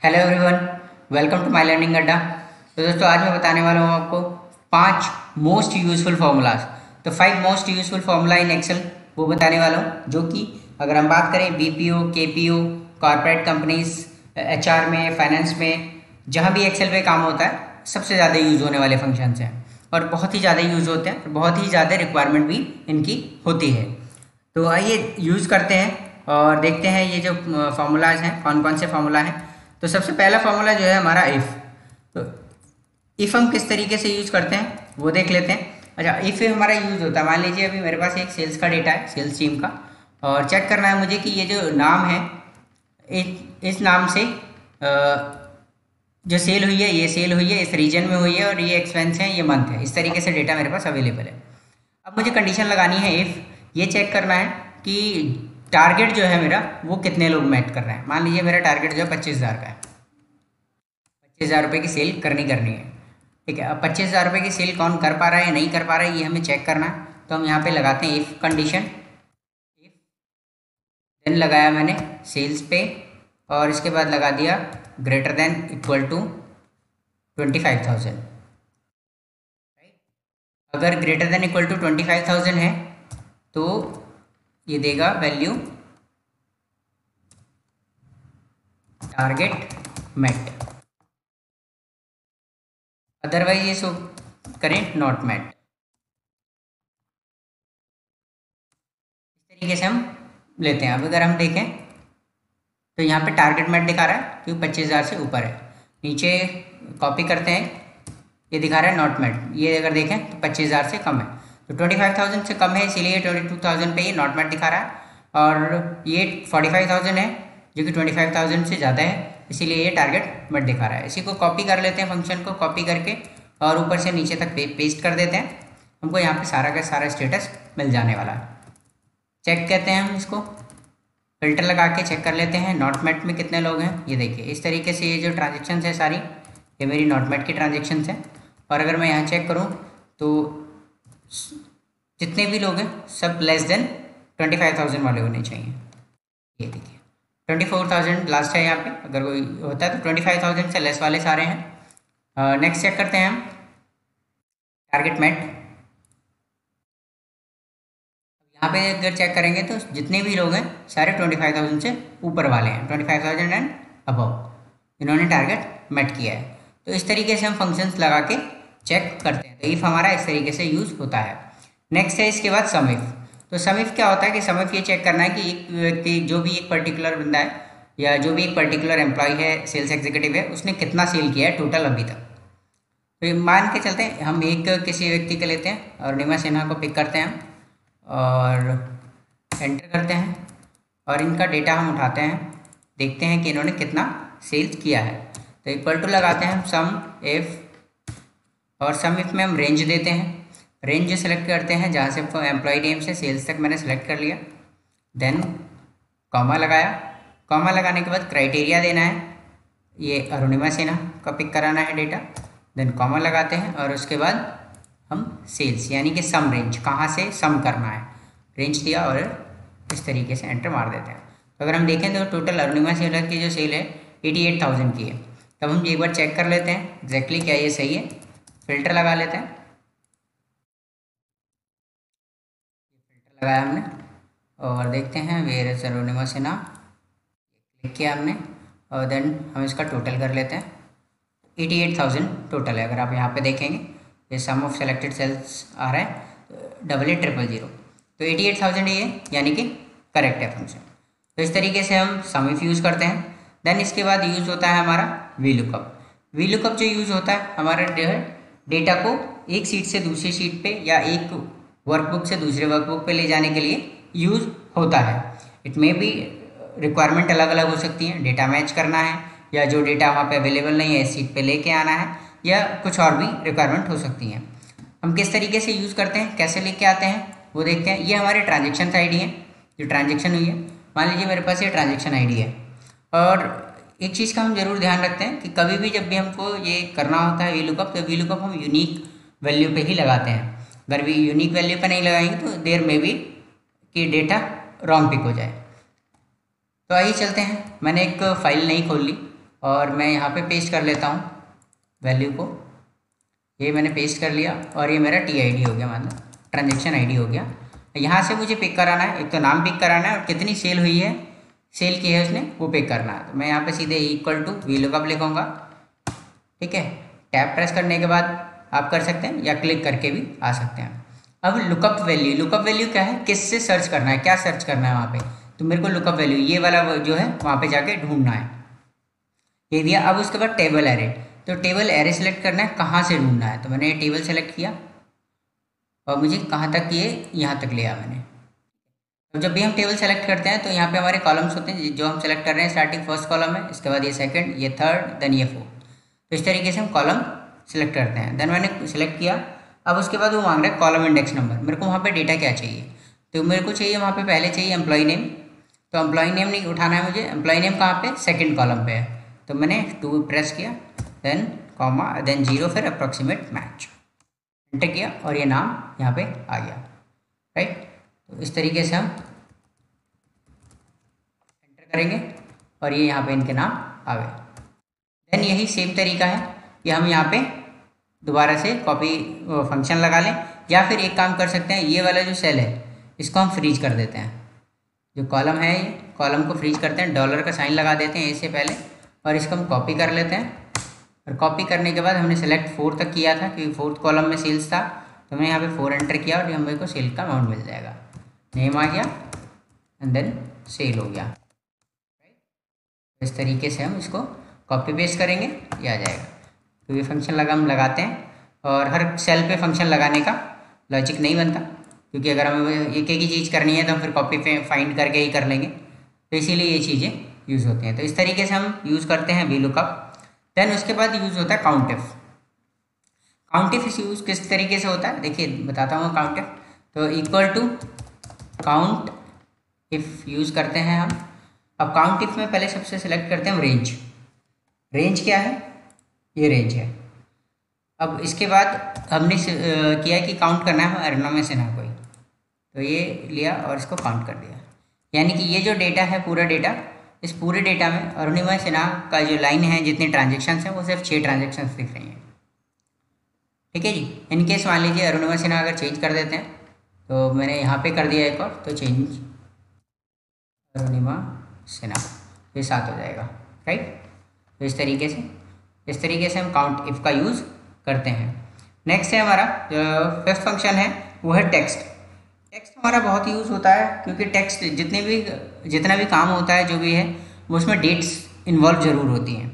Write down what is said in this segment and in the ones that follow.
Hello everyone, welcome to my learning Adda. तो दोस्तों आज मैं बताने वाला हूँ आपको 5 मोस्ट यूज़फुल फार्मूलाज। तो 5 most useful formula in Excel वो बताने वाला हूँ, जो कि अगर हम बात करें BPO, KPO, corporate companies, HR में, फाइनेंस में, जहाँ भी एक्सेल पे काम होता है सबसे ज़्यादा यूज़ होने वाले फंक्शंस हैं और बहुत ही ज़्यादा यूज़ होते हैं, बहुत ही ज़्यादा रिक्वायरमेंट भी इनकी होती है। तो आइए यूज़ करते हैं और देखते हैं ये जो फार्मूलाज हैं कौन कौन से फार्मूला हैं। तो सबसे पहला फार्मूला जो है हमारा इफ़। तो इफ़ हम किस तरीके से यूज़ करते हैं वो देख लेते हैं। अच्छा, इफ़ हमारा यूज़ होता है, मान लीजिए अभी मेरे पास एक सेल्स का डेटा है, सेल्स टीम का, और चेक करना है मुझे कि ये जो नाम है इस नाम से जो सेल हुई है, ये सेल हुई है, इस रीजन में हुई है और ये एक्सपेंस है, ये मंथ है। इस तरीके से डेटा मेरे पास अवेलेबल है। अब मुझे कंडीशन लगानी है इफ़, ये चेक करना है कि टारगेट जो है मेरा वो कितने लोग मैच कर रहे हैं। मान लीजिए मेरा टारगेट जो है 25,000 का है, 25,000 रुपये की सेल करनी है। ठीक है, अब 25,000 रुपये की सेल कौन कर पा रहा है या नहीं कर पा रहा है, ये हमें चेक करना है। तो हम यहाँ पे लगाते हैं इफ़ कंडीशन, इफ देन लगाया मैंने सेल्स पे और इसके बाद लगा दिया ग्रेटर देन इक्वल टू 25,000। अगर ग्रेटर देन इक्वल टू 25,000 है तो ये देगा वैल्यू टारगेट मेट, अदरवाइज ये शो करें नॉट मेट। इस तरीके से हम लेते हैं। अब अगर हम देखें तो यहाँ पे टारगेट मेट दिखा रहा है क्योंकि 25,000 से ऊपर है। नीचे कॉपी करते हैं, ये दिखा रहा है नॉट मेट। ये अगर देखें तो 25,000 से कम है, तो 25,000 से कम है इसीलिए 22,000 पे ये नॉट मेट दिखा रहा है। और ये 45,000 है जो कि 25,000 से ज़्यादा है, इसीलिए ये टारगेट मेट दिखा रहा है। इसी को कॉपी कर लेते हैं, फंक्शन को कॉपी करके और ऊपर से नीचे तक पेस्ट कर देते हैं। हमको यहाँ पे सारा का सारा स्टेटस मिल जाने वाला है। चेक कहते हैं हम इसको, फिल्टर लगा के चेक कर लेते हैं नॉट मेट में कितने लोग हैं। ये देखिए इस तरीके से ये जो ट्रांजेक्शन्स है सारी, ये मेरी नॉट मेट की ट्रांजेक्शन्स हैं। और अगर मैं यहाँ चेक करूँ तो जितने भी लोग हैं सब लेस देन 25,000 वाले होने चाहिए। ये देखिए 24,000 लास्ट है यहाँ पे, अगर कोई होता है तो 25,000 से लेस वाले सारे हैं। नेक्स्ट चेक करते हैं हम टारगेट मेट। यहाँ पे अगर चेक करेंगे तो जितने भी लोग हैं सारे 25,000 से ऊपर वाले हैं, 25,000 एंड अबव, इन्होंने टारगेट मेट किया है। तो इस तरीके से हम फंक्शंस लगा के चेक करते हैं। तो इफ़ हमारा इस तरीके से यूज़ होता है। नेक्स्ट है इसके बाद सम इफ। तो सम इफ क्या होता है कि सम इफ ये चेक करना है कि एक व्यक्ति, जो भी एक पर्टिकुलर बंदा है या जो भी एक पर्टिकुलर एम्प्लॉय है, सेल्स एग्जीक्यूटिव है, उसने कितना सेल किया है टोटल अभी तक। तो ये मान के चलते हैं, हम एक किसी व्यक्ति को लेते हैं और अरुणिमा सिन्हा को पिक करते हैं और एंटर करते हैं और इनका डेटा हम उठाते हैं, देखते हैं कि इन्होंने कितना सेल्स किया है। तो इक्वल टू लगाते हैं हम सम इफ, और सम इफ में हम रेंज देते हैं। रेंज सेलेक्ट करते हैं जहाँ से एम्प्लॉय नेम से सेल्स तक मैंने सेलेक्ट कर लिया। देन कॉमा लगाया, कॉमा लगाने के बाद क्राइटेरिया देना है, ये अरुणिमा सिन्हा का पिक कराना है डेटा। देन कॉमा लगाते हैं और उसके बाद हम सेल्स यानी कि सम रेंज, कहाँ से सम करना है, रेंज दिया और इस तरीके से एंटर मार देते हैं। तो अगर हम देखें तो टोटल अरुणिमा सिन्हा की जो सेल है 88,000 की है। तब हम एक बार चेक कर लेते हैं एग्जैक्टली क्या ये सही है। फिल्टर लगा लेते हैं, फिल्टर लगाया हमने और देखते हैं where is Arunima Sinha, click किया हमने और देन हम इसका टोटल कर लेते हैं। 88,000 टोटल है। अगर आप यहाँ पे देखेंगे ये सम ऑफ सेलेक्टेड सेल्स आ रहा है 88,000, तो 88,000 ये यानी कि करेक्ट है फंक्शन। तो इस तरीके से हम सम इफ यूज़ करते हैं। देन इसके बाद यूज़ होता है हमारा वी लुकअप। वी लुकअप जो यूज़ होता है हमारा डेटा को एक शीट से दूसरी शीट पे या एक वर्कबुक से दूसरे वर्कबुक पे ले जाने के लिए यूज़ होता है। इट मे बी रिक्वायरमेंट अलग अलग हो सकती हैं, डेटा मैच करना है या जो डेटा वहाँ पे अवेलेबल नहीं है इस सीट पे लेके आना है, या कुछ और भी रिक्वायरमेंट हो सकती हैं। हम किस तरीके से यूज़ करते हैं, कैसे लेके आते हैं वो देखते हैं। ये हमारे ट्रांजेक्शन आईडी है, जो ट्रांजेक्शन हुई है। मान लीजिए मेरे पास ये ट्रांजेक्शन आईडी है, और एक चीज़ का हम जरूर ध्यान रखते हैं कि कभी भी जब भी हमको ये करना होता है वी लुकअप, तो वी लुकअप हम यूनिक वैल्यू पे ही लगाते हैं। अगर भी यूनिक वैल्यू पे नहीं लगाएंगे तो देर में भी कि डेटा रॉन्ग पिक हो जाए। तो आइए चलते हैं, मैंने एक फाइल नहीं खोल ली, और मैं यहाँ पे पेस्ट कर लेता हूँ वैल्यू को। ये मैंने पेस्ट कर लिया और ये मेरा TID हो गया, मतलब ट्रांजेक्शन ID हो गया। यहाँ से मुझे पिक कराना है, एक तो नाम पिक कराना है और कितनी सेल हुई है, सेल की है उसने, वो पिक करना है। तो मैं यहाँ पे सीधे इक्वल टू VLOOKUP लिखूँगा, ठीक है। टैब प्रेस करने के बाद आप कर सकते हैं या क्लिक करके भी आ सकते हैं। अब लुकअप वैल्यू क्या है, किससे सर्च करना है, क्या सर्च करना है वहाँ पे, तो मेरे को लुकअप वैल्यू ये वाला जो है वहाँ पे जाके ढूंढना है, ये दिया। अब उसके बाद टेबल एरे, तो टेबल एरे सेलेक्ट करना है, कहाँ से ढूंढना है, तो मैंने ये टेबल सेलेक्ट किया और मुझे कहाँ तक, ये यहाँ तक लिया मैंने। तो जब भी हम टेबल सेलेक्ट करते हैं तो यहाँ पे हमारे कॉलम्स होते हैं जो हम सेलेक्ट कर रहे हैं। स्टार्टिंग फर्स्ट कॉलम है, इसके बाद ये सेकंड, ये थर्ड, देन ये फोर्थ। तो इस तरीके से हम कॉलम सेलेक्ट करते हैं। देन मैंने सेलेक्ट किया। अब उसके बाद वो मांग रहा है कॉलम इंडेक्स नंबर। मेरे को वहाँ पे डेटा क्या चाहिए, तो मेरे को चाहिए वहाँ पे पहले चाहिए एम्प्लॉय नेम। तो एम्प्लॉय नेम नहीं उठाना है मुझे, एम्प्लॉय नेम कहाँ पे, सेकंड कॉलम पे है। तो मैंने 2 प्रेस किया, देन कॉमा, देन 0, फिर अप्रॉक्सीमेट मैच, एंटर किया और ये नाम यहाँ पे आ गया, राइट। तो इस तरीके से हम एंटर करेंगे और ये यहाँ पे इनके नाम आ गए। देन यही सेम तरीका है कि हम यहाँ पे दोबारा से कॉपी फंक्शन लगा लें, या फिर एक काम कर सकते हैं, ये वाला जो सेल है इसको हम फ्रीज कर देते हैं। जो कॉलम है ये कॉलम को फ्रीज करते हैं, डॉलर का साइन लगा देते हैं इससे पहले, और इसको हम कॉपी कर लेते हैं। और कॉपी करने के बाद हमने सेलेक्ट 4 तक किया था क्योंकि 4th कॉलम में सेल्स था, तो मैंने यहाँ पे 4 एंटर किया और हमें को सेल का अमाउंट मिल जाएगा। नेम आ गया एंड देन सेल हो गया, राइट। इस तरीके से हम इसको कॉपी पेस्ट करेंगे, ये आ जाएगा। तो ये फंक्शन हम लगाते हैं, और हर सेल पे फंक्शन लगाने का लॉजिक नहीं बनता, क्योंकि अगर हमें एक एक ही चीज़ करनी है तो हम फिर कॉपी पे फाइंड करके ही कर लेंगे, तो इसीलिए ये चीज़ें यूज़ होती हैं। तो इस तरीके से हम यूज़ करते हैं VLOOKUP। देन उसके बाद यूज़ होता है काउंटिफ। काउंटिफ यूज़ किस तरीके से होता है, देखिए बताता हूँ काउंटिफ। तो equal to countif use करते हैं हम। अब काउंट इफ में पहले सबसे सेलेक्ट करते हैं हम रेंज। रेंज क्या है, ये रेंज है। अब इसके बाद हमने किया कि काउंट करना है अरुणिमा सिन्हा कोई, तो ये लिया और इसको काउंट कर दिया। यानी कि ये जो डेटा है पूरा डेटा, इस पूरे डेटा में अरुणिमा सिन्हा का जो लाइन है, जितने ट्रांजेक्शन्स हैं वो सिर्फ 6 ट्रांजेक्शन्स दिख रही हैं, ठीक है जी। इनकेस मान लीजिए अरुणिमा सिन्हा अगर चेंज कर देते हैं, तो मैंने यहाँ पे कर दिया एक और, तो चेंज अरुणिमा सिन्हा, ये 7 हो जाएगा, राइट। तो इस तरीके से हम काउंट इफ का यूज़ करते हैं। नेक्स्ट है हमारा जो 5th फंक्शन है, वो है टेक्स्ट। टेक्स्ट हमारा बहुत यूज़ होता है, क्योंकि टेक्स्ट जितना भी काम होता है जो भी है, वो उसमें डेट्स इन्वॉल्व ज़रूर होती हैं।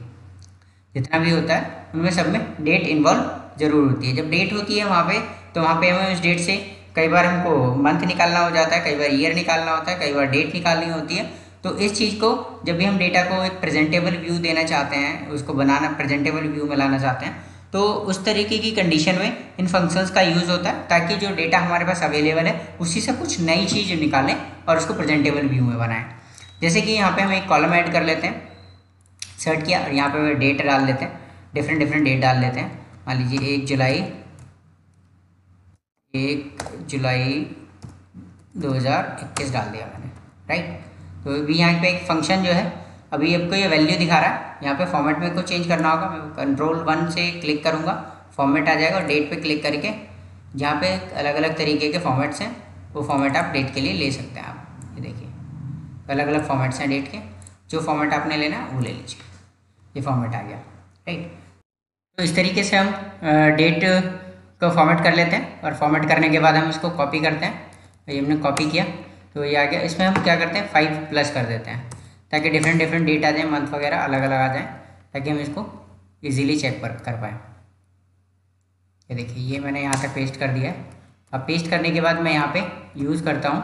जितना भी होता है उनमें सब में डेट इन्वॉल्व ज़रूर होती है। जब डेट होती है वहाँ पे, तो वहाँ पे हमें उस डेट से कई बार हमको मंथ निकालना हो जाता है, कई बार ईयर निकालना होता है, कई बार डेट निकालनी होती है। तो इस चीज़ को जब भी हम डेटा को एक प्रेजेंटेबल व्यू देना चाहते हैं, उसको बनाना प्रेजेंटेबल व्यू में लाना चाहते हैं, तो उस तरीके की कंडीशन में इन फंक्शंस का यूज़ होता है, ताकि जो डेटा हमारे पास अवेलेबल है उसी से कुछ नई चीज़ निकालें और उसको प्रेजेंटेबल व्यू में बनाएं। जैसे कि यहाँ पे हम एक कॉलम ऐड कर लेते हैं, सर्च किया और यहाँ पे डेट डाल लेते हैं, डिफरेंट डेट डाल लेते हैं। मान लीजिए 1 जुलाई 2021 डाल दिया मैंने, राइट। तो अभी यहाँ पे एक फंक्शन जो है, अभी आपको ये वैल्यू दिखा रहा है, यहाँ पे फॉर्मेट में को चेंज करना होगा। मैं कंट्रोल 1 से क्लिक करूँगा, फॉर्मेट आ जाएगा, और डेट पे क्लिक करके जहाँ पे अलग अलग तरीके के फॉर्मेट्स हैं, वो फॉर्मेट आप डेट के लिए ले सकते हैं। आप ये देखिए अलग अलग फॉर्मेट्स हैं डेट के, जो फॉर्मेट आपने लेना है वो ले लीजिए, ये फॉर्मेट आ गया, राइट। तो इस तरीके से हम डेट को फॉर्मेट कर लेते हैं, और फॉर्मेट करने के बाद हम इसको कॉपी करते हैं। ये हमने कॉपी किया तो ये आ गया। इसमें हम क्या करते हैं 5+ कर देते हैं, ताकि डिफरेंट डेट आ जाए, मंथ वगैरह अलग अलग आ जाए, ताकि हम इसको इजीली चेक कर पाएँ। ये देखिए ये मैंने यहाँ तक पेस्ट कर दिया है। अब पेस्ट करने के बाद मैं यहाँ पे यूज़ करता हूँ,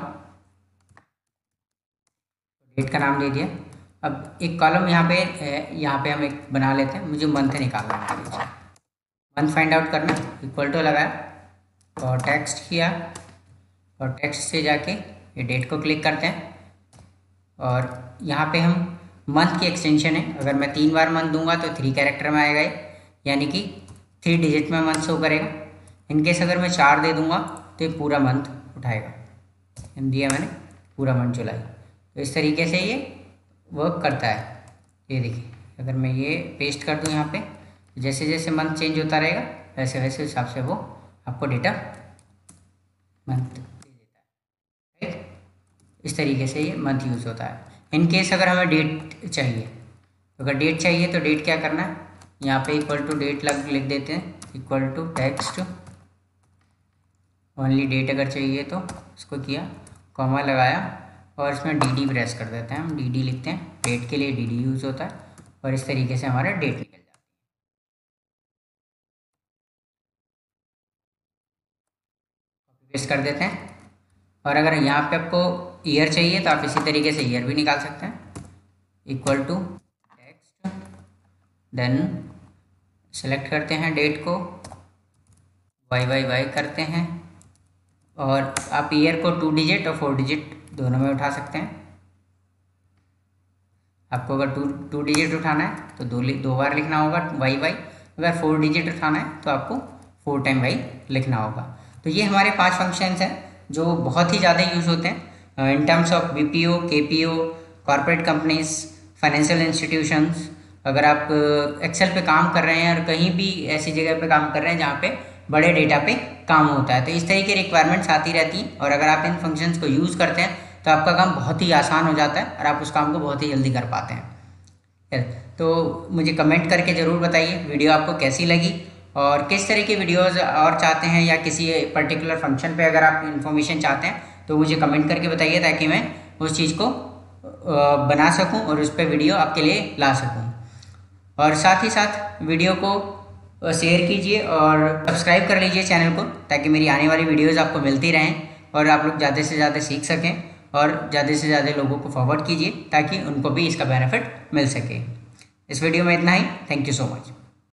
डेट का नाम दे दिया। अब एक कॉलम यहाँ पे हम एक बना लेते हैं, मुझे मंथ निकालना है, मंथ फाइंड आउट करना, इक्वल टू लगाया और टेक्स्ट किया, और टेक्स्ट से जाके ये डेट को क्लिक करते हैं, और यहाँ पे हम मंथ की एक्सटेंशन है, अगर मैं 3 बार मंथ दूंगा तो 3 कैरेक्टर में आएगा, यानी कि 3 डिजिट में मंथ शो करेगा। इनकेस अगर मैं 4 दे दूंगा तो ये पूरा मंथ उठाएगा। दिया मैंने पूरा मंथ जुलाई। तो इस तरीके से ये वर्क करता है। ये देखिए अगर मैं ये पेस्ट कर दूँ यहाँ पे, जैसे जैसे मंथ चेंज होता रहेगा वैसे वैसे हिसाब से वो आपको डेटा मंथ दे देता है, राइट। इस तरीके से ये मंथ यूज़ होता है। इन केस अगर हमें डेट चाहिए, तो अगर डेट चाहिए तो डेट क्या करना है, यहाँ पे इक्वल टू डेट लिख देते हैं, equal to text only date. अगर चाहिए तो इसको किया, कॉमा लगाया और इसमें डी प्रेस कर देते हैं, हम डी लिखते हैं, डेट के लिए डी यूज़ होता है और इस तरीके से हमारा डेट निकल जाता है। कॉपी पेस्ट कर देते हैं। और अगर यहाँ पे आपको ईयर चाहिए तो आप इसी तरीके से ईयर भी निकाल सकते हैं, equal to text, then select करते हैं डेट को, वाई करते हैं और आप ईयर को 2 डिजिट और 4 डिजिट दोनों में उठा सकते हैं। आपको अगर 2 डिजिट उठाना है तो दो बार लिखना होगा वाई, अगर 4 डिजिट उठाना है तो आपको 4 टाइम वाई लिखना होगा। तो ये हमारे 5 फंक्शंस हैं जो बहुत ही ज़्यादा यूज़ होते हैं in terms of BPO, KPO, corporate companies, financial institutions. अगर आप एक्सेल पे काम कर रहे हैं और कहीं भी ऐसी जगह पे काम कर रहे हैं जहाँ पे बड़े डेटा पे काम होता है, तो इस तरह की रिक्वायरमेंट्स आती रहती हैं। और अगर आप इन फंक्शंस को यूज़ करते हैं तो आपका काम बहुत ही आसान हो जाता है और आप उस काम को बहुत ही जल्दी कर पाते हैं। तो मुझे कमेंट करके ज़रूर बताइए वीडियो आपको कैसी लगी और किस तरह की वीडियोस और चाहते हैं, या किसी पर्टिकुलर फंक्शन पे अगर आप इन्फॉर्मेशन चाहते हैं तो मुझे कमेंट करके बताइए, ताकि मैं उस चीज़ को बना सकूं और उस पर वीडियो आपके लिए ला सकूं। और साथ ही साथ वीडियो को शेयर कीजिए और सब्सक्राइब कर लीजिए चैनल को, ताकि मेरी आने वाली वीडियोज़ आपको मिलती रहें और आप लोग ज़्यादा से ज़्यादा सीख सकें और ज़्यादा से ज़्यादा लोगों को फॉरवर्ड कीजिए ताकि उनको भी इसका बेनिफिट मिल सके। इस वीडियो में इतना ही। Thank you so much.